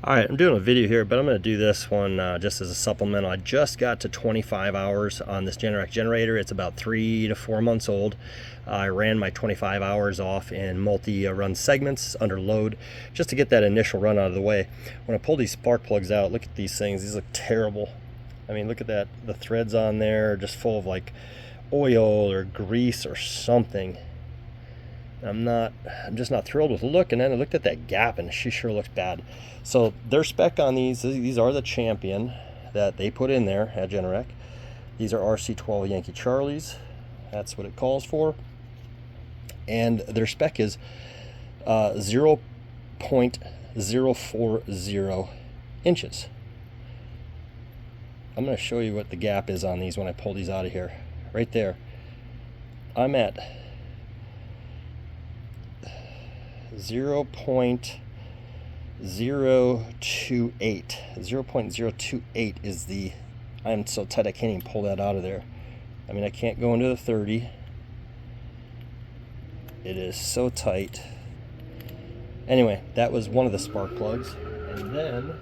Alright, I'm doing a video here, but I'm going to do this one just as a supplemental. I just got to 25 hours on this Generac generator. It's about 3 to 4 months old. I ran my 25 hours off in multi-run segments under load just to get that initial run out of the way. When I pull these spark plugs out, look at these things. These look terrible. I mean, look at that. The threads on there are just full of like oil or grease or something. I'm just not thrilled with the look. And then I looked at that gap and she sure looks bad. So their spec on these are the Champion that they put in there at Generac. These are RC12 Yankee Charlies. That's what it calls for. And their spec is 0.040 inches. I'm going to show you what the gap is on these when I pull these out of here. Right there. I'm at 0.028. 0.028 is the, I'm so tight I can't even pull that out of there. I mean, I can't go into the 30. It is so tight. Anyway, that was one of the spark plugs. And then where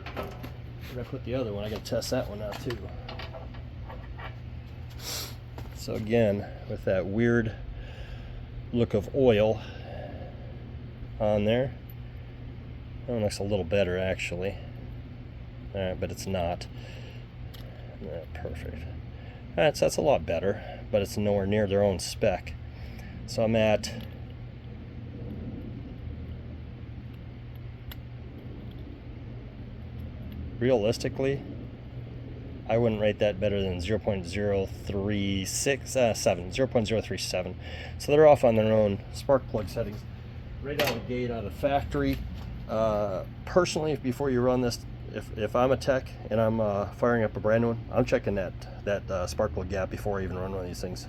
did I put the other one? I gotta test that one out too. So again, with that weird look of oil on there. That one looks a little better actually. Alright, but it's not. Perfect. Alright, so that's a lot better, but it's nowhere near their own spec. So I'm at realistically, I wouldn't rate that better than 0.037. So they're off on their own spark plug settings. Right out of the gate, out of the factory. Personally, before you run this, if I'm a tech and I'm firing up a brand new one, I'm checking that spark plug gap before I even run one of these things.